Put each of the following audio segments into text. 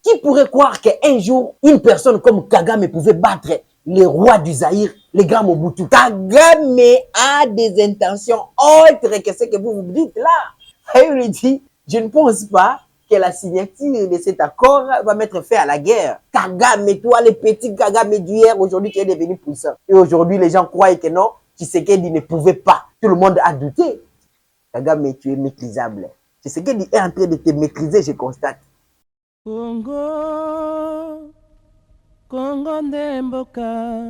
Qui pourrait croire qu'un jour, une personne comme Kagame pouvait battre les rois du Zaïre, les grands Mobutu? Kagame a des intentions autres que ce que vous vous dites là. Et il lui dit, je ne pense pas que la signature de cet accord va mettre fin à la guerre. Kagame, toi, les petits Kagame d'hier, aujourd'hui, tu es devenu puissant. Et aujourd'hui, les gens croient que non, Tshisekedi ne pouvait pas. Tout le monde a douté. Kagame, tu es maîtrisable. Tshisekedi est en train de te maîtriser, je constate. Congo, Congo nde mboka,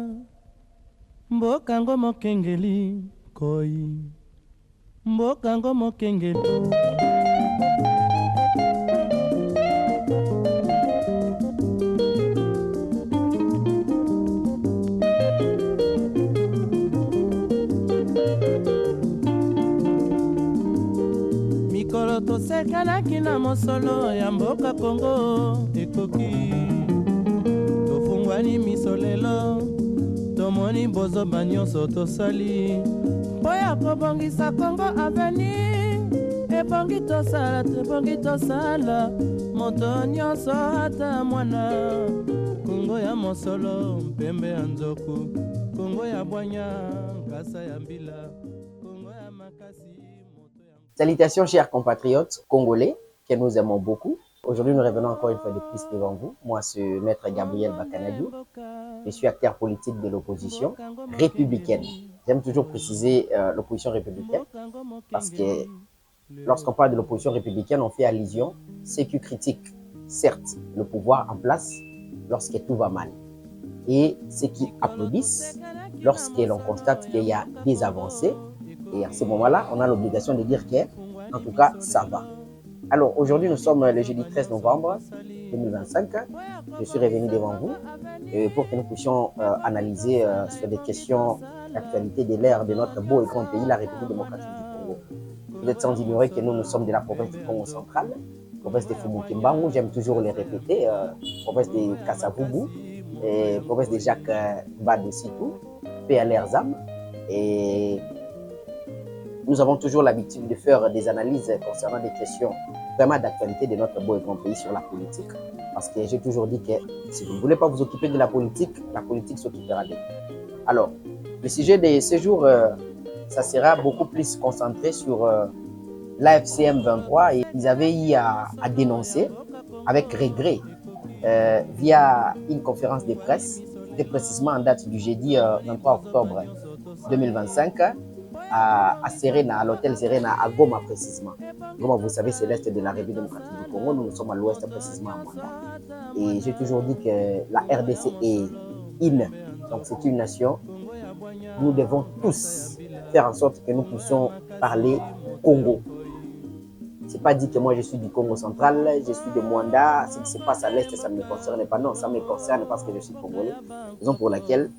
mboka ngo mokengeli koi, mboka ngo mokengeli. Mikolo tosekanaki na mosolo ya mboka Kongo ekoki, tofungwani misolelo, tomoni bozoba nyonso tosali mpo ya kobongisa Kongo aveni. Ebongi tosala moto nyonso ata mwana. Kongo ya mosolo mpembe ya nzoku, Kongo ya bwanya nkasa ya mbila, Kongo ya makasi. Salutations chers compatriotes congolais que nous aimons beaucoup. Aujourd'hui, nous revenons encore une fois de plus devant vous. Moi, c'est Maître Gabriel Bakanadiou. Je suis acteur politique de l'opposition républicaine. J'aime toujours préciser l'opposition républicaine parce que lorsqu'on parle de l'opposition républicaine, on fait allusion à ceux qui critiquent, certes, le pouvoir en place lorsque tout va mal et ceux qui applaudissent lorsque l'on constate qu'il y a des avancées. Et à ce moment-là, on a l'obligation de dire que, en tout cas, ça va. Alors, aujourd'hui, nous sommes le jeudi 13 novembre 2025. Je suis revenu devant vous pour que nous puissions analyser sur des questions d'actualité de l'ère de notre beau et grand pays, la République démocratique du Congo. Vous êtes sans ignorer que nous sommes de la province du Congo central, province de Fumukimbangu, j'aime toujours les répéter, province de Kassavubu, et province de Jacques Badessitou, paix à leurs âmes. Et nous avons toujours l'habitude de faire des analyses concernant des questions vraiment d'actualité de notre beau et grand pays sur la politique. Parce que j'ai toujours dit que si vous ne voulez pas vous occuper de la politique s'occupera de vous. Alors, le sujet de ce jour, ça sera beaucoup plus concentré sur l'AFCM 23. Et ils avaient eu à dénoncer avec regret via une conférence de presse, c'était précisément en date du jeudi 23 octobre 2025, à Serena, à l'hôtel Serena, à Goma précisément. Goma, vous savez, c'est l'est de la République démocratique du Congo. Nous sommes à l'ouest précisément à Mwanda. Et j'ai toujours dit que la RDC est une, donc c'est une nation. Nous devons tous faire en sorte que nous puissions parler Congo. C'est pas dit que moi je suis du Congo central, je suis de Mwanda, ce qui se passe à l'est, ça ne me concerne pas. Non, ça me concerne parce que je suis congolais. Raison pour laquelle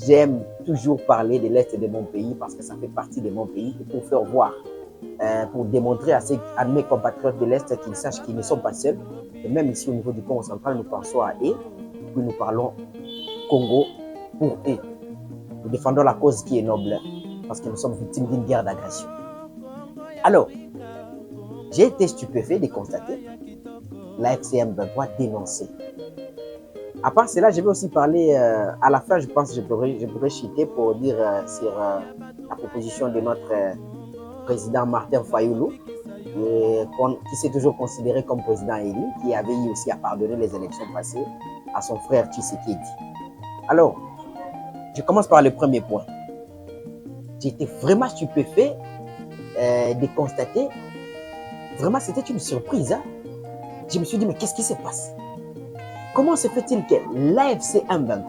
j'aime toujours parler de l'est de mon pays parce que ça fait partie de mon pays et pour faire voir, pour démontrer à mes compatriotes de l'est qu'ils sachent qu'ils ne sont pas seuls. Et même ici au niveau du Congo central, nous pensons à eux, puis nous parlons Congo pour eux. Nous défendons la cause qui est noble parce que nous sommes victimes d'une guerre d'agression. Alors, j'ai été stupéfait de constater la FCM 23 dénoncée. À part cela, je vais aussi parler, à la fin, je pense que je pourrais chuter pour dire sur la proposition de notre président Martin Fayoulou, qui s'est toujours considéré comme président élu, qui avait eu aussi à pardonner les élections passées à son frère Tshisekedi. Alors, je commence par le premier point. J'ai été vraiment stupéfait de constater. Vraiment, c'était une surprise. Hein? Je me suis dit, mais qu'est-ce qui se passe? Comment se fait-il que l'AFC M23,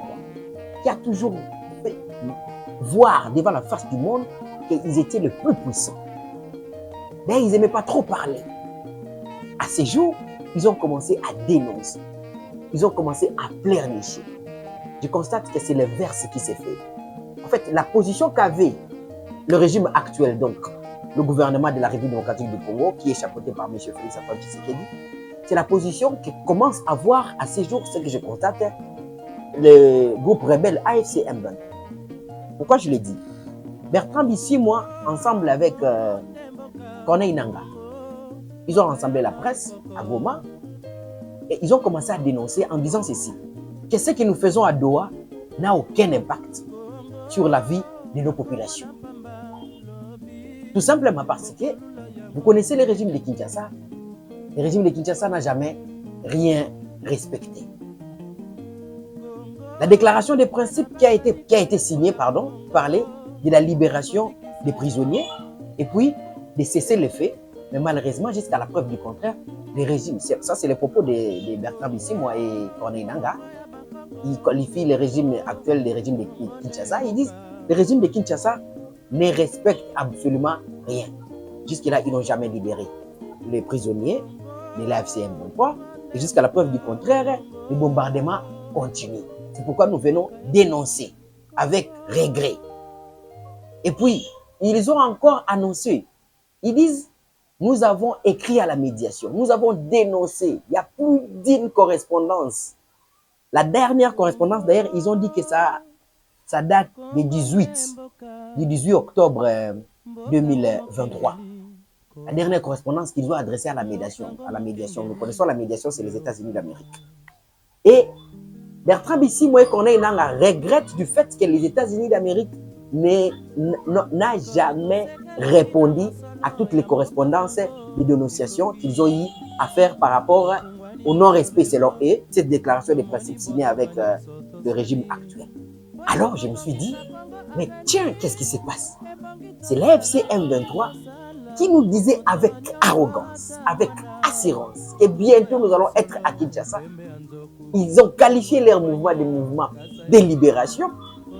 qui a toujours fait voir devant la face du monde qu'ils étaient les plus puissants, mais ils n'aimaient pas trop parler. À ces jours, ils ont commencé à dénoncer. Ils ont commencé à pleurnicher. Je constate que c'est l'inverse qui s'est fait. En fait, la position qu'avait le régime actuel, donc, le gouvernement de la République démocratique du Congo, qui est chapeauté par M. Félix Antoine Tshisekedi, c'est la position que commence à voir à ces jours, ce que je constate, le groupe rebelle AFC M23. Pourquoi je l'ai dit? Bertrand Bissi, moi, ensemble avec Corneille Nangaa, ils ont rassemblé la presse à Goma Et ils ont commencé à dénoncer en disant ceci, que ce que nous faisons à Doha n'a aucun impact sur la vie de nos populations. Tout simplement parce que vous connaissez le régime de Kinshasa. Le régime de Kinshasa n'a jamais rien respecté. La déclaration des principes qui a été signée, parlait de la libération des prisonniers et puis de cesser les faits. Mais malheureusement, jusqu'à la preuve du contraire, les régimes, ça c'est les propos de Bertrand Bisimwa et Corneille Nangaa, ils qualifient le régime actuel des régimes de Kinshasa. Ils disent que le régime de Kinshasa ne respecte absolument rien. Jusque-là, ils n'ont jamais libéré les prisonniers de l'AFC M23. Et jusqu'à la preuve du contraire, les bombardements continuent. C'est pourquoi nous venons dénoncer avec regret. Et puis, ils ont encore annoncé, ils disent, nous avons écrit à la médiation, nous avons dénoncé, il y a plus d'une correspondance. La dernière correspondance, d'ailleurs, ils ont dit que ça date du 18 octobre 2023. La dernière correspondance qu'ils ont adressée à la médiation. Nous connaissons la médiation, c'est les États-Unis d'Amérique. Et Bertrand Bisimwa et Corneille Nangaa regrettent du fait que les États-Unis d'Amérique n'a jamais répondu à toutes les correspondances et dénonciations qu'ils ont eu à faire par rapport au non-respect, selon eux, cette déclaration des principes signée avec le régime actuel. Alors, je me suis dit, mais tiens, qu'est-ce qui se passe? C'est l'AFC M23 qui nous disait avec arrogance, avec assurance, que bientôt nous allons être à Kinshasa. Ils ont qualifié leur mouvement de mouvement de libération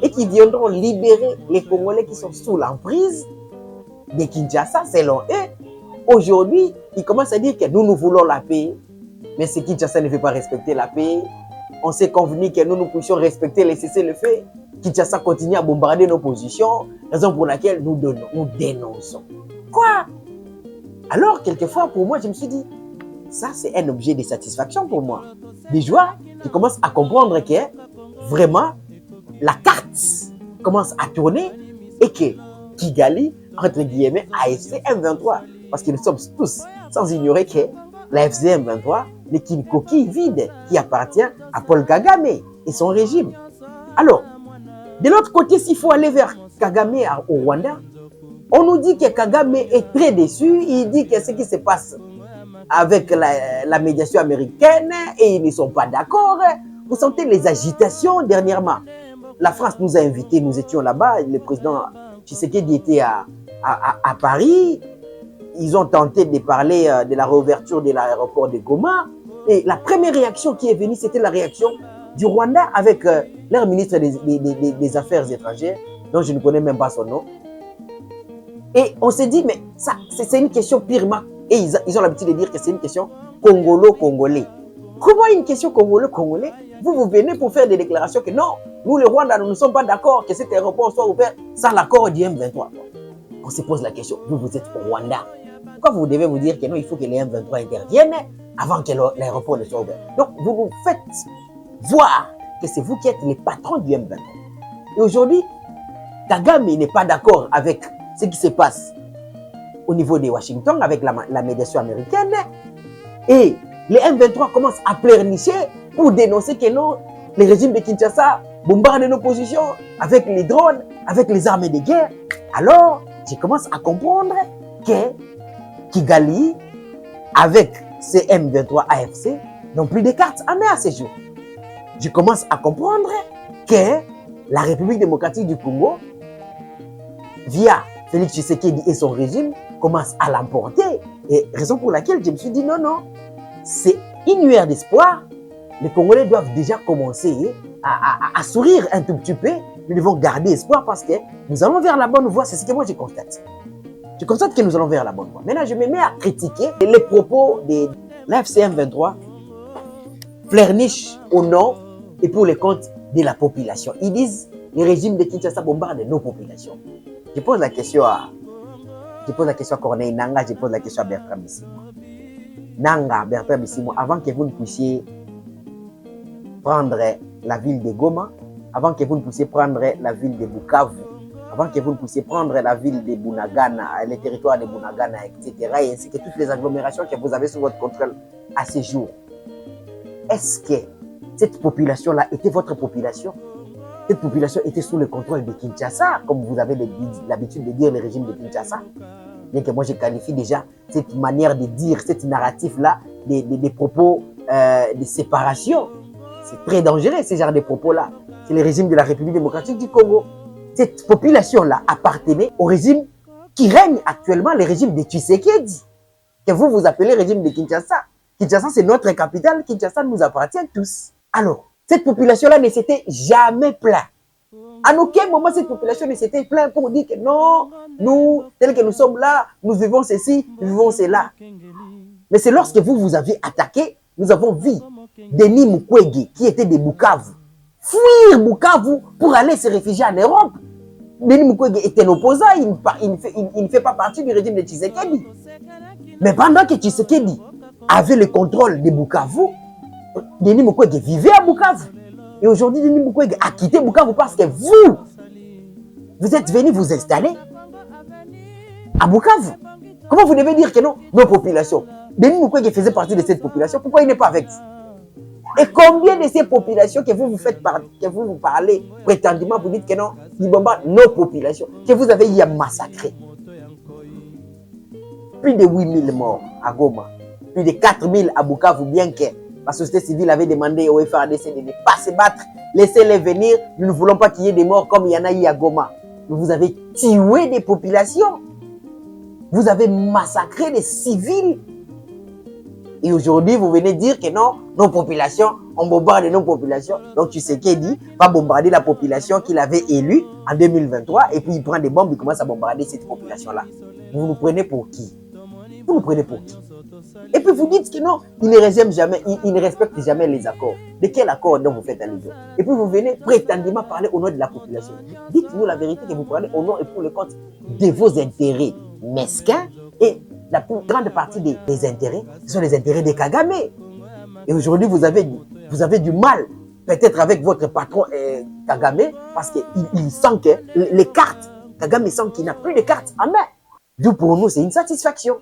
et qui viendront libérer les Congolais qui sont sous l'emprise de Kinshasa, selon eux. Aujourd'hui, ils commencent à dire que nous voulons la paix, mais si Kinshasa ne veut pas respecter la paix, on s'est convenu que nous puissions respecter les cessez-le-feu. Kinshasa continue à bombarder nos positions, raison pour laquelle nous dénonçons. Quoi? Alors, quelquefois, pour moi, je me suis dit, ça, c'est un objet de satisfaction pour moi. De joie, je commence à comprendre que vraiment, la carte commence à tourner et que Kigali, entre guillemets, AFC M23, parce que nous sommes tous sans ignorer que l'AFC M23 n'est qu'une coquille vide qui appartient à Paul Kagame et son régime. Alors, de l'autre côté, s'il faut aller vers Kagame au Rwanda, on nous dit que Kagame est très déçu, il dit que ce qui se passe avec la médiation américaine et ils ne sont pas d'accord. Vous sentez les agitations dernièrement. La France nous a invités, nous étions là-bas, le président Tshisekedi était à Paris. Ils ont tenté de parler de la réouverture de l'aéroport de Goma. Et la première réaction qui est venue, c'était la réaction du Rwanda avec leur ministre des Affaires étrangères, dont je ne connais même pas son nom. Et on s'est dit, mais ça, c'est une question purement. Et ils ont l'habitude de dire que c'est une question congolo-congolais. Comment une question congolo-congolais? Vous venez pour faire des déclarations que non, nous, le Rwanda, nous ne sommes pas d'accord que cet aéroport soit ouvert sans l'accord du M23. On se pose la question, vous êtes au Rwanda. Pourquoi vous devez vous dire que non, il faut que les M23 interviennent avant que l'aéroport ne soit ouvert? Donc, vous nous faites voir que c'est vous qui êtes les patrons du M23. Et aujourd'hui, Kagame n'est pas d'accord avec ce qui se passe au niveau de Washington avec la médiation américaine. Et les M23 commencent à pleurnicher pour dénoncer que non, le régime de Kinshasa bombarde nos positions avec les drones, avec les armes de guerre. Alors, je commence à comprendre que Kigali, avec ces M23 AFC, n'ont plus de cartes en main à ce jour. Je commence à comprendre que la République démocratique du Congo, via Félix Tshisekedi et son régime, commence à l'emporter. Et raison pour laquelle je me suis dit non, c'est une lueur d'espoir. Les Congolais doivent déjà commencer à sourire un tout petit peu. Nous devons garder espoir parce que nous allons vers la bonne voie. C'est ce que moi je constate. Je constate que nous allons vers la bonne voie. Maintenant, je me mets à critiquer les propos de l'AFC M23 pleurnichent au nom et pour le compte de la population. Ils disent le régime de Kinshasa bombarde nos populations. Je pose la question à Corneille Nangaa, je pose la question à Bertrand Bisimwa. Bertrand Bisimwa, avant que vous ne puissiez prendre la ville de Goma, avant que vous ne puissiez prendre la ville de Bukavu, avant que vous ne puissiez prendre la ville de Bunagana, les territoires de Bunagana, etc., et ainsi que toutes les agglomérations que vous avez sous votre contrôle à ce jour, est-ce que cette population-là était votre population? Cette population était sous le contrôle de Kinshasa, comme vous avez l'habitude de dire le régime de Kinshasa. Bien que moi je qualifie déjà cette manière de dire, cette narratif-là, des propos de séparation. C'est très dangereux, ce genre de propos-là. C'est le régime de la République démocratique du Congo. Cette population-là appartenait au régime qui règne actuellement, le régime de Tshisekedi, que vous appelez régime de Kinshasa. Kinshasa, c'est notre capitale. Kinshasa nous appartient tous. Alors, cette population-là ne s'était jamais plaint. À aucun moment, cette population ne s'était plaint pour dire que non, nous, tels que nous sommes là, nous vivons ceci, nous vivons cela. Mais c'est lorsque vous avez attaqué, nous avons vu Denis Mukwege, qui était de Bukavu, fuir Bukavu pour aller se réfugier en Europe. Denis Mukwege était un opposant, il ne fait pas partie du régime de Tshisekedi. Mais pendant que Tshisekedi avait le contrôle de Bukavu, Denis Mukwege vivait à Bukavu. Et aujourd'hui, Denis Mukwege a quitté Bukavu parce que vous êtes venu vous installer à Bukavu. Comment vous devez dire que non, nos populations? Denis Mukwege faisait partie de cette population. Pourquoi il n'est pas avec vous? Et combien de ces populations que vous vous parlez prétendument, vous dites que non, ils bombardent nos populations, que vous avez y massacré? Plus de 8000 morts à Goma, plus de 4000 à Bukavu, bien que la société civile avait demandé au FARDC de ne pas se battre, laissez-les venir, nous ne voulons pas qu'il y ait des morts comme il y en a eu à Goma. Mais vous avez tué des populations, vous avez massacré des civils. Et aujourd'hui, vous venez dire que non, nos populations, on bombarde nos populations. Donc Tshisekedi va bombarder la population qu'il avait élue en 2023 et puis il prend des bombes, il commence à bombarder cette population-là. Vous nous prenez pour qui? Vous nous prenez pour qui? Et puis vous dites que non, il ne respecte jamais les accords. De quel accord dont vous faites allusion? Et puis vous venez prétendument parler au nom de la population. Dites-nous la vérité que vous parlez au nom et pour le compte de vos intérêts mesquins. Et la plus grande partie des intérêts, ce sont les intérêts de Kagame. Et aujourd'hui, vous avez du mal, peut-être avec votre patron Kagame, parce qu'il sent que les cartes, Kagame sent qu'il n'a plus de cartes en main. D'où pour nous, c'est une satisfaction.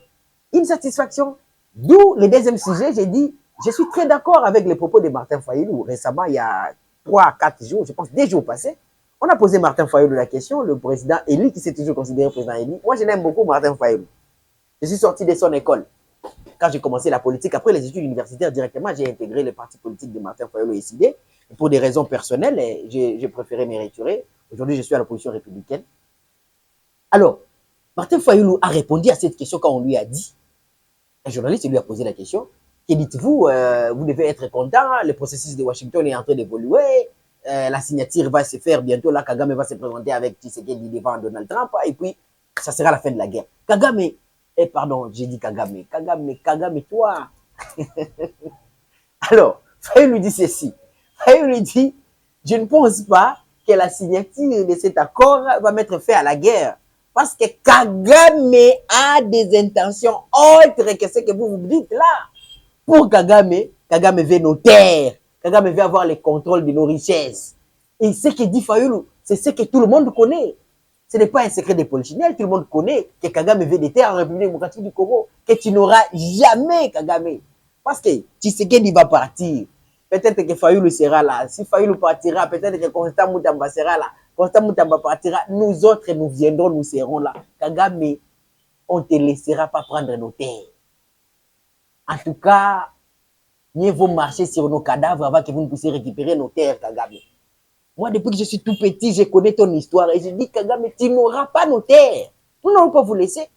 Une satisfaction. D'où le deuxième sujet, j'ai dit, je suis très d'accord avec les propos de Martin Fayulu. Récemment, il y a 3-4 jours, je pense 2 jours passés, on a posé Martin Fayulu la question, le président élu, qui s'est toujours considéré président élu. Moi, je l'aime beaucoup, Martin Fayulu. Je suis sorti de son école. Quand j'ai commencé la politique, après les études universitaires, directement, j'ai intégré le parti politique de Martin Fayulu SID. Pour des raisons personnelles, j'ai préféré me retirer. Aujourd'hui, je suis à l'opposition républicaine. Alors, Martin Fayulu a répondu à cette question quand on lui a dit, un journaliste lui a posé la question, que dites-vous, vous devez être content, le processus de Washington est en train d'évoluer, la signature va se faire bientôt, là, Kagame va se présenter avec Tshisekedi devant Donald Trump, et puis ça sera la fin de la guerre. Kagame, pardon, j'ai dit Kagame, toi. Alors, Fayulu lui dit ceci, Fayulu lui dit, je ne pense pas que la signature de cet accord va mettre fin à la guerre. Parce que Kagame a des intentions autres que ce que vous dites là. Pour Kagame veut nos terres. Kagame veut avoir le contrôle de nos richesses. Et ce que dit Fayulu, c'est ce que tout le monde connaît. Ce n'est pas un secret de polichinelle. Tout le monde connaît que Kagame veut des terres en République démocratique du Congo. Que tu n'auras jamais Kagame. Parce que Tshisekedi va partir. Peut-être que Fayulu sera là. Si Fayulu partira, peut-être que Constant Moutamba sera là. Constant Moutamba partira, nous autres, nous viendrons, nous serons là. Kagame, on ne te laissera pas prendre nos terres. En tout cas, mieux vaut marcher sur nos cadavres avant que vous ne puissiez récupérer nos terres, Kagame. Moi, depuis que je suis tout petit, je connais ton histoire et je dis, Kagame, tu n'auras pas nos terres. Nous n'allons pas vous laisser.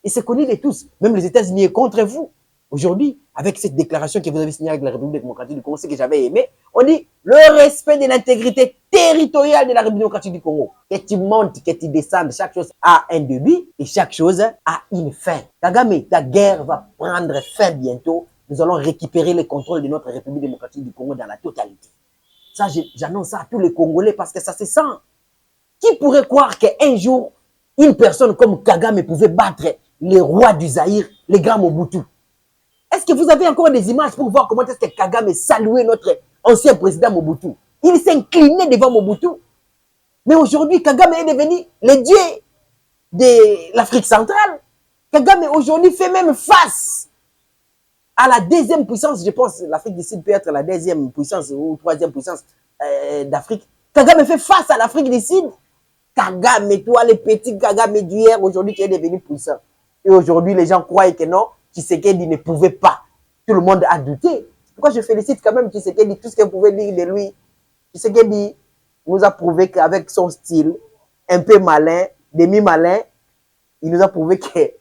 Et c'est connu de tous. Même les États-Unis sont contre vous. Aujourd'hui, avec cette déclaration que vous avez signée avec la République démocratique du Congo, ce que j'avais aimé, on dit le respect de l'intégrité territoriale de la République démocratique du Congo. Que tu montes, que tu descendes, chaque chose a un début et chaque chose a une fin. Kagame, ta guerre va prendre fin bientôt. Nous allons récupérer le contrôle de notre République démocratique du Congo dans la totalité. Ça, j'annonce ça à tous les Congolais parce que ça se sent. Qui pourrait croire qu'un jour, une personne comme Kagame pouvait battre les rois du Zaïre, les grands Mobutu? Est-ce que vous avez encore des images pour voir comment est-ce que Kagame saluait notre ancien président Mobutu? Il s'inclinait devant Mobutu. Mais aujourd'hui, Kagame est devenu le dieu de l'Afrique centrale. Kagame aujourd'hui fait même face à la deuxième puissance, je pense, l'Afrique du Sud peut être la deuxième puissance ou troisième puissance d'Afrique. Kagame fait face à l'Afrique du Sud. Kagame, toi, le petit Kagame d'hier, aujourd'hui, qui est devenu puissant. Et aujourd'hui, les gens croient que non, Tshisekedi ne pouvait pas. Tout le monde a douté. Pourquoi je félicite quand même Tshisekedi, tout ce qu'on pouvait dire de lui. Tshisekedi nous a prouvé qu'avec son style, un peu malin, demi-malin, il nous a prouvé que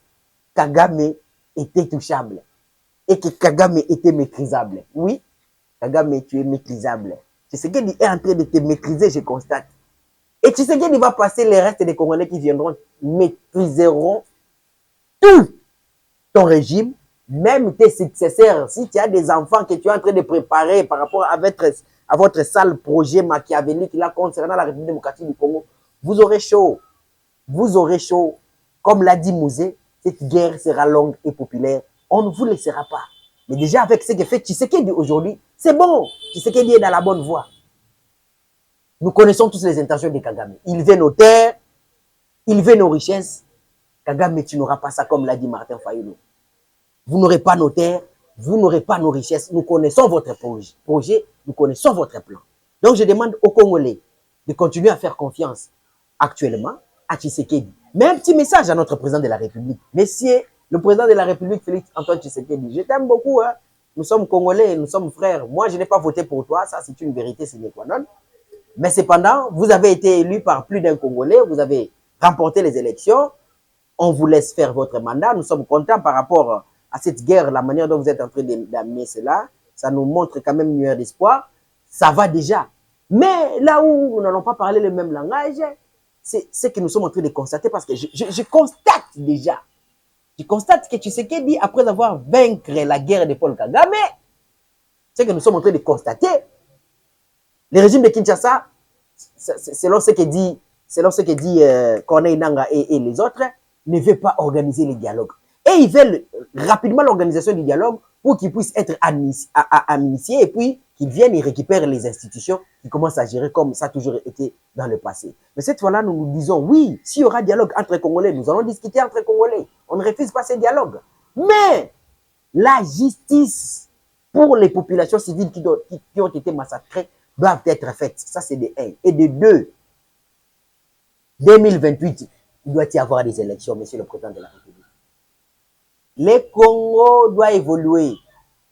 Kagame était touchable. Et que Kagame était maîtrisable. Oui, Kagame, tu es maîtrisable. Tshisekedi est en train de te maîtriser, je constate. Et Tshisekedi va passer les restes des Congolais qui viendront, maîtriseront tout ton régime, même tes successeurs. Si tu as des enfants que tu es en train de préparer par rapport à votre sale projet machiavélique là concernant la République démocratique du Congo, vous aurez chaud. Vous aurez chaud. Comme l'a dit Mouzé, cette guerre sera longue et populaire. On ne vous laissera pas. Mais déjà avec ce que fait Tshisekedi aujourd'hui, c'est bon. Tshisekedi est dans la bonne voie. Nous connaissons tous les intentions de Kagame. Il veut nos terres, il veut nos richesses. Kagame, tu n'auras pas ça comme l'a dit Martin Fayulu. Vous n'aurez pas nos terres, vous n'aurez pas nos richesses. Nous connaissons votre projet, nous connaissons votre plan. Donc je demande aux Congolais de continuer à faire confiance actuellement à Tshisekedi. Mais un petit message à notre président de la République. Messieurs, le président de la République, Félix Antoine Tshisekedi, je t'aime beaucoup. Hein? Nous sommes Congolais, nous sommes frères. Moi, je n'ai pas voté pour toi, ça c'est une vérité, c'est quoi non. Mais cependant, vous avez été élu par plus d'un Congolais, vous avez remporté les élections, on vous laisse faire votre mandat, nous sommes contents par rapport à cette guerre, la manière dont vous êtes en train d'amener cela, ça nous montre quand même une lueur d'espoir, ça va déjà. Mais là où nous n'allons pas parler le même langage, c'est ce que nous sommes en train de constater parce que je constate déjà, je constate que Tshisekedi, après avoir vaincu la guerre de Paul Kagame, c'est ce que nous sommes en train de constater. Le régime de Kinshasa, selon ce que dit Corneille Nangaa et les autres, ne veut pas organiser les dialogues. Et ils veulent rapidement l'organisation du dialogue pour qu'ils puissent être amnistiés et puis qu'ils viennent et récupèrent les institutions qui commencent à gérer comme ça a toujours été dans le passé. Mais cette fois-là, nous nous disons, oui, s'il y aura dialogue entre Congolais, nous allons discuter entre Congolais. On ne refuse pas ces dialogues. Mais la justice pour les populations civiles qui ont été massacrées doivent être faites. Ça, c'est de 1. Et de 2, 2028, il doit y avoir des élections, monsieur le président de la République. Le Congo doit évoluer.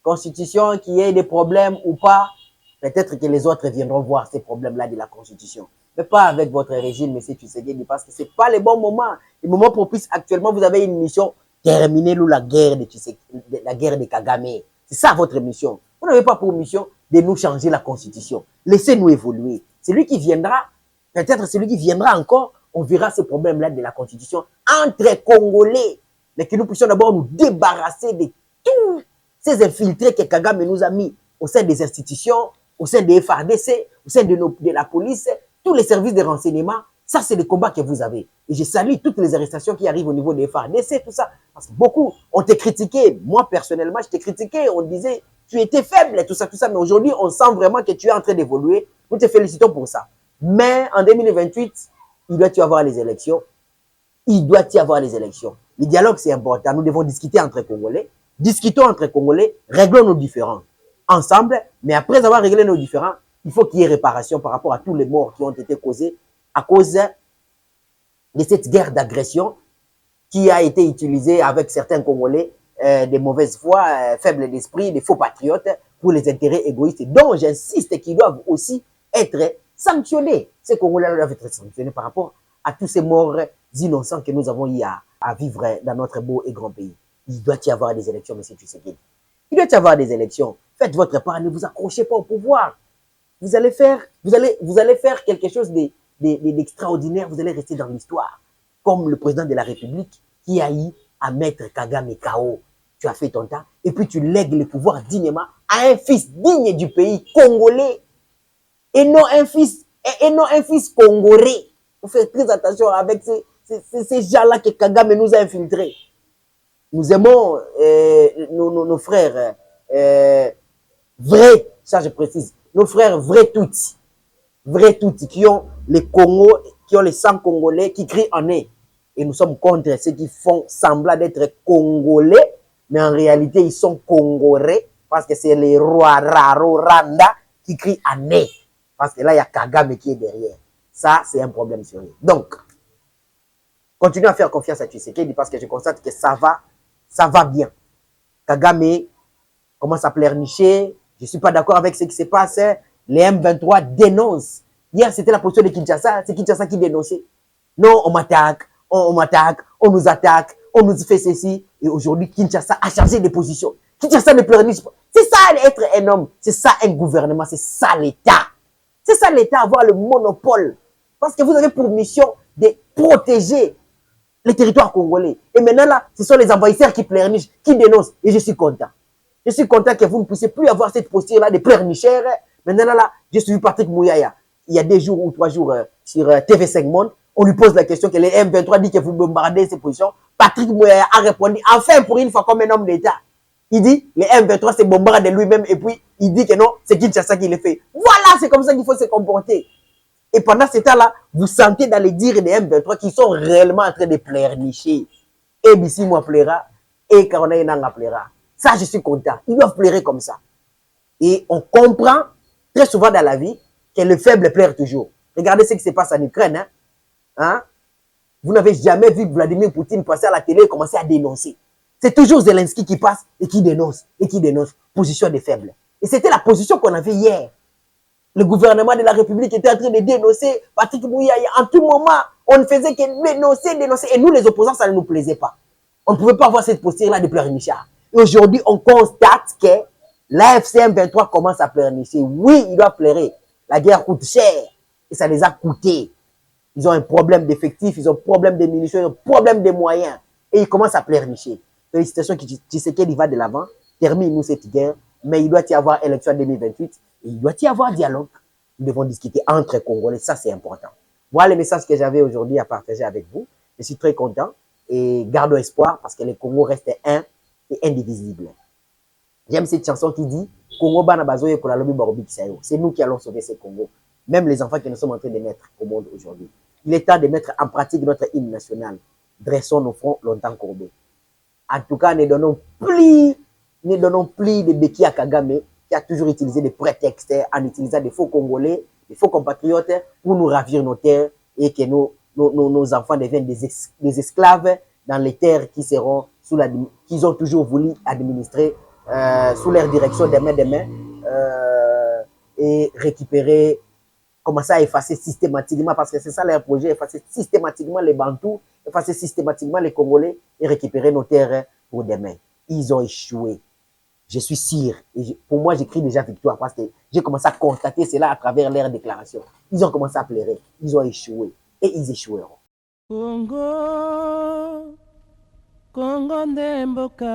Constitution, qu'il y ait des problèmes ou pas, peut-être que les autres viendront voir ces problèmes-là de la Constitution. Mais pas avec votre régime, monsieur Tshisekedi, parce que ce n'est pas le bon moment. Le moment propice, actuellement, vous avez une mission, terminer la guerre de Kagame. C'est ça votre mission. Vous n'avez pas pour mission de nous changer la Constitution. Laissez-nous évoluer. Celui qui viendra, peut-être celui qui viendra encore, on verra ces problèmes-là de la Constitution entre Congolais. Mais que nous puissions d'abord nous débarrasser de tous ces infiltrés que Kagame nous a mis au sein des institutions, au sein des FARDC, au sein de la police, tous les services de renseignement. Ça, c'est le combat que vous avez. Et je salue toutes les arrestations qui arrivent au niveau des FARDC, tout ça. Parce que beaucoup ont été critiqués. Moi, personnellement, je t'ai critiqué. On disait, tu étais faible, tout ça, tout ça. Mais aujourd'hui, on sent vraiment que tu es en train d'évoluer. Nous te félicitons pour ça. Mais en 2028, il doit y avoir les élections. Il doit y avoir les élections. Le dialogue, c'est important. Nous devons discuter entre Congolais. Discutons entre Congolais. Réglons nos différends ensemble. Mais après avoir réglé nos différends, il faut qu'il y ait réparation par rapport à tous les morts qui ont été causés à cause de cette guerre d'agression qui a été utilisée avec certains Congolais de mauvaise foi, faibles d'esprit, des faux patriotes pour les intérêts égoïstes dont j'insiste qu'ils doivent aussi être sanctionnés. Ces Congolais doivent être sanctionnés par rapport à tous ces morts innocents que nous avons eu à vivre dans notre beau et grand pays. Il doit y avoir des élections, monsieur Tshisekedi. Il doit y avoir des élections. Faites votre part, ne vous accrochez pas au pouvoir. Vous allez faire quelque chose d'extraordinaire, vous allez rester dans l'histoire. Comme le président de la République qui a eu à mettre Kagame KO. Tu as fait ton temps et puis tu lègues le pouvoir dignement à un fils digne du pays congolais et non un fils congolais. Vous faites très attention avec ces gens-là que Kagame nous a infiltrés. Nous aimons nos frères vrais, ça je précise, nos frères vrais Tutsis, qui ont les Congo, qui ont les sang congolais, qui crient en eux. Et nous sommes contre ceux qui font semblant d'être congolais, mais en réalité, ils sont congolais parce que c'est les rois Raro Randa qui crient Ané. Parce que là, il y a Kagame qui est derrière. Ça, c'est un problème sérieux. Donc, continuez à faire confiance à Tshisekedi parce que je constate que ça va bien. Kagame commence à pleurnicher. Je ne suis pas d'accord avec ce qui se passe. Les M23 dénoncent. Hier, c'était la position de Kinshasa. C'est Kinshasa qui dénonçait. Non, on m'attaque, on nous attaque, on nous fait ceci. Et aujourd'hui, Kinshasa a changé de position. Kinshasa ne pleurniche pas. C'est ça être un homme. C'est ça un gouvernement. C'est ça l'État. C'est ça l'État, avoir le monopole. Parce que vous avez pour mission de protéger les territoires congolais. Et maintenant là, ce sont les envahisseurs qui pleurnichent, qui dénoncent. Et je suis content. Je suis content que vous ne puissiez plus avoir cette posture-là de pleurnicheurs. Maintenant là, j'ai suivi Patrick Mouyaya. Il y a 2 jours ou 3 jours sur TV5 Monde. On lui pose la question que les M23 dit que vous bombardez ces positions. Patrick Mouyaya a répondu, enfin pour une fois comme un homme d'État. Il dit, les M23 se bombardent de lui-même et puis il dit que non, c'est Kinshasa qui le fait. Voilà, c'est comme ça qu'il faut se comporter. Et pendant ce temps-là, vous sentez dans les dires des M23 qui sont réellement en train de pleurnicher. Et Bissi moi pleura, et Karona Nanga pleura. Ça, je suis content. Ils doivent pleurer comme ça. Et on comprend très souvent dans la vie que le faible pleure toujours. Regardez ce qui se passe en Ukraine. Hein? Vous n'avez jamais vu Vladimir Poutine passer à la télé et commencer à dénoncer. C'est toujours Zelensky qui passe et qui dénonce, et qui dénonce. Position des faibles. Et c'était la position qu'on avait hier. Le gouvernement de la République était en train de dénoncer Patrick Mouyaya. En tout moment, on ne faisait que dénoncer. Et nous, les opposants, ça ne nous plaisait pas. On ne pouvait pas avoir cette posture-là de pleurnichard. Et aujourd'hui, on constate que la FCM 23 commence à pleurnicher. Oui, il doit pleurer. La guerre coûte cher. Et ça les a coûté. Ils ont un problème d'effectifs, ils ont un problème de munitions, ils ont un problème de moyens. Et ils commencent à pleurnicher. Félicitations, Tshisekedi va de l'avant. Termine-nous cette guerre. Mais il doit y avoir élection en 2028. Et il doit y avoir dialogue. Nous devons discuter entre Congolais. Ça, c'est important. Voilà le message que j'avais aujourd'hui à partager avec vous. Je suis très content. Et gardons espoir parce que le Congo reste un et indivisible. J'aime cette chanson qui dit Congo bana bazoye kolalobi barobi kisayo. C'est nous qui allons sauver ce Congo. Même les enfants que nous sommes en train de mettre au monde aujourd'hui. Il est temps de mettre en pratique notre hymne national. Dressons nos fronts longtemps courbés. En tout cas, ne donnons plus de béquilles à Kagame qui a toujours utilisé des prétextes en utilisant des faux Congolais, des faux compatriotes pour nous ravir nos terres et que nos enfants deviennent des esclaves dans les terres qui seront qu'ils ont toujours voulu administrer sous leur direction des mains et récupérer, commencer à effacer systématiquement, parce que c'est ça leur projet, effacer systématiquement les Bantous, effacer systématiquement les Congolais et récupérer nos terres pour demain. Ils ont échoué. Je suis sûr. Et pour moi, j'écris déjà victoire parce que j'ai commencé à constater cela à travers leurs déclarations. Ils ont commencé à pleurer. Ils ont échoué. Et ils échoueront. Congo, Congo ndemboka.